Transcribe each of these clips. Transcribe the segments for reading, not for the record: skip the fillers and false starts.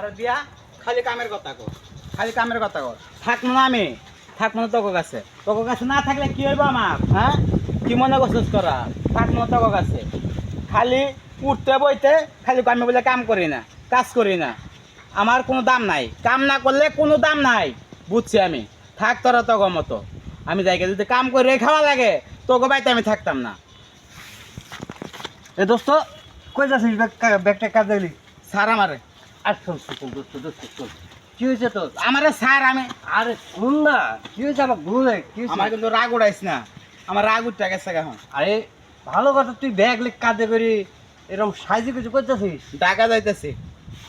আমার দিয়া খালি কামের কথা কর, খালি কামের কথা কর। থাকবো না আমি, থাকবো না তোর কাছে। তোর কাছে না থাকলে কি হইব আমার? হ্যাঁ, কি মনে করছিস করা? থাকবো না তোর কাছে। খালি উঠতে বইতে খালি আমি বলে কাম করি না, কাজ করি না, আমার কোনো দাম নাই। কাম না করলে কোনো দাম নাই, বুঝছি আমি। থাক তোরা তোর মতো। আমি যাইকে যদি কাম করে খাওয়া লাগে তোকে বাড়িতে আমি থাকতাম না। এ দোস্ত কই যাচ্ছিস ব্যাগটা কাজ দিলি? স্যার আমারে, আর শোন শোন দোস্ত দোস্ত শোন, কি হয়েছে তোর? আমারে স্যার আমি, আরে শুন না, কি হয়েছে আমার ঘুরে কি হয়েছে? আমার কিন্তু রাগ উড়াইস না, আমার রাগ উঠতে গেছে এখন। আরে ভালো কথা, তুই ব্যাগ লিখ কাজে করি এরকম সাইজে কিছু করতেছিস? ঢাকা যাইতেছি।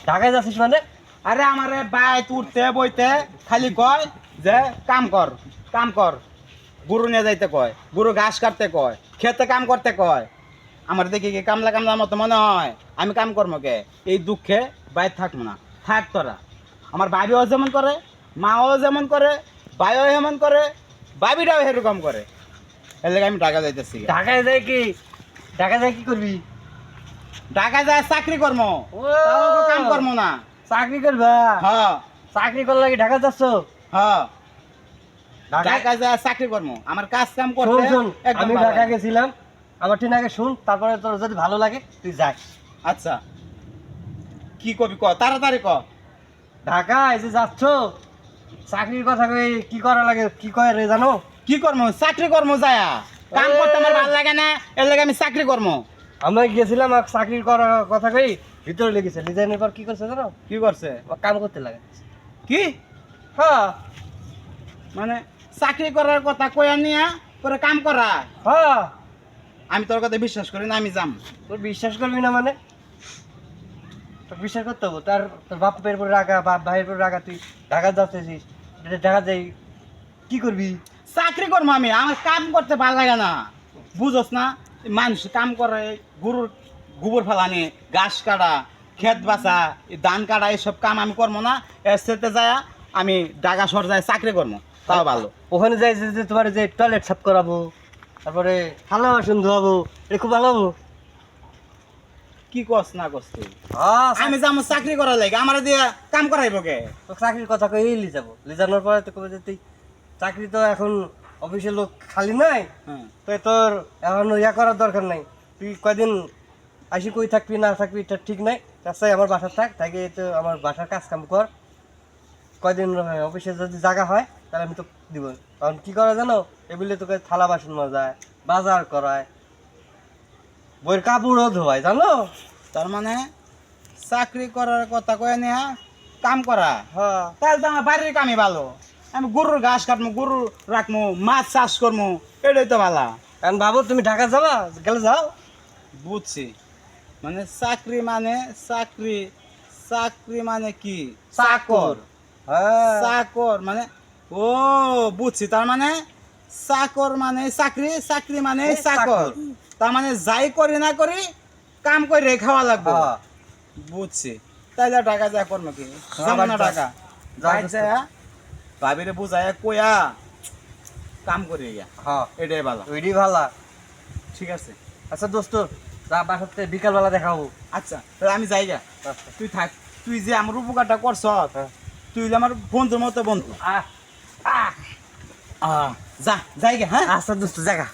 ঢাকায় যাচ্ছিস মানে? আরে আমারে বাইত উঠতে বইতে খালি কয় যে কাম কর, কাম কর। গরু নিয়ে যাইতে কয়, গরু ঘাস কাটতে কয়, খেতে কাম করতে কয়। আমার দেখি কি কামলা কামলার মতো মনে হয়? আমি কাম করবো কে? এই দুঃখে বাইর থাকবো না। থাক তোরা। আমার বাবিও যেমন করে, মাও যেমন করে, ভাইও যেমন করে, বাবিটাও সেরকম করে। এর লেগে আমি ঢাকা যাইতেছি। ঢাকায় যাই কি, ঢাকায় যাই কি করবি? ঢাকা যায় চাকরি কর্ম, কাম কর্ম না। চাকরি করবা? হ্যাঁ চাকরি করলে কি ঢাকা যাচ্ছ? হ্যাঁ, ঢাকায় ঢাকায় যায় চাকরি কর্ম, আমার কাজ কাম শোন করতে শোন, একদম আমি ভালো ঢাকা লাগে। গেছিলাম, আমার ঠিক আগে শুন, তারপরে তোর যদি ভালো লাগে তুই যাস। আচ্ছা, কি কবি ক, তাড়াতাড়ি ক। ঢাকায় যে যাচ্ছ, চাকরির কথা কই কি করা লাগে, কি কয় রে জানো? কি কর্ম? চাকরি কর্ম যায়, কাম করতে আমার ভালো লাগে না, এর লাগে আমি চাকরি কর্ম। আমি গেছিলাম আর চাকরির করার কথা কই ভিতরে লেগেছে, ডিজাইনের পর কি করছে জানো? কি করছে? আমার কাম করতে লাগে। কি হ্যাঁ মানে চাকরি করার কথা কইয়া নিয়া পরে কাম করা? হ্যাঁ, আমি তোর কথা বিশ্বাস করি না, আমি যাম। তোর বিশ্বাস করবি না মানে? তোর বিশ্বাস করতে হবো। তোর বাপের উপর রাখা, বাপ ভাইয়ের উপর রাখা, তুই ঢাকা যাচ্ছিস, ঢাকা যাই কি করবি? চাকরি কর্ম আমি, আমার কাম করতে ভালো লাগে না, বুঝোস না? মানুষ কাম করে, গরুর গোবর ফেলানি, ঘাস কাটা, ক্ষেত বাছা, ধান কাটা, এইসব কাম আমি করবো না। এর সাথে যায় আমি ঢাকা শহর যাই চাকরি করবো, তাও ভালো। ওখানে যাই যে তোমার যে টয়লেট সাফ করাবো, তারপরে থালা বাসন ধোয়াবো, এটা খুব ভালো হবো। কি কস না কস তুই? হ্যাঁ, আমি যাবো চাকরি করার লাগে, আমার দিয়ে কাম করাইব কে? তো চাকরির কথা কই লি যাবো, লিজানোর পরে তো কবে যে তুই চাকরি তো এখন অফিসের লোক খালি নাই, হ্যাঁ, তো তোর এখন ইয়া করার দরকার নাই। তুই কয়দিন আসি কই থাকবি না থাকবি এটা ঠিক নাই, তার চাই আমার বাসার থাক, তাকে তো আমার বাসার কাজ কাম কর। কয়দিন অফিসে যদি জায়গা হয় তাহলে আমি তো দিব। কারণ কি করে জানো, এগুলো তোকে থালা বাসন মাজায়, বাজার করায়, বইয়ের কাপড়ও ধোয়ায়, জানো? তার মানে চাকরি করার কথা কয়ে নিয়া কাম করা? হ্যাঁ, তাহলে তো আমার বাড়ির কামই ভালো। আমি গরুর ঘাস কাটবো, গরু রাখবো, মাছ চাষ করবো, এটাই তো ভালো। কারণ বাবু তুমি ঢাকা যাবা, গেলে যাও। বুঝছি, মানে চাকরি মানে চাকরি, চাকরি মানে কি? চাকর। হ্যাঁ, চাকর মানে, ও বুঝছি, তার মানে চাকর মানে চাকরি, চাকরি মানে চাকর। তার মানে যাই করি না করি কাম করে খাওয়া লাগবে। হ্যাঁ। বুঝছি, তাইলে টাকা যা করবো কি? যাবো না টাকা, যাই যায় ভাবিরে বুঝায় কইয়া কাম করি গিয়া, হ্যাঁ, এটাই ভালো। ওইটাই ভালো। ঠিক আছে, আচ্ছা দোস্ত, যা বাসাতে বিকালবেলা দেখাবো। আচ্ছা তাহলে আমি যাই গা। আচ্ছা। তুই থাক, তুই যে আমার উপকারটা করছ, হ্যাঁ। তুই যে আমার বন্ধুর মতো বন্ধু। আহ, যা যাই গে। হ্যাঁ, আচ্ছা দোস্ত জায়গা।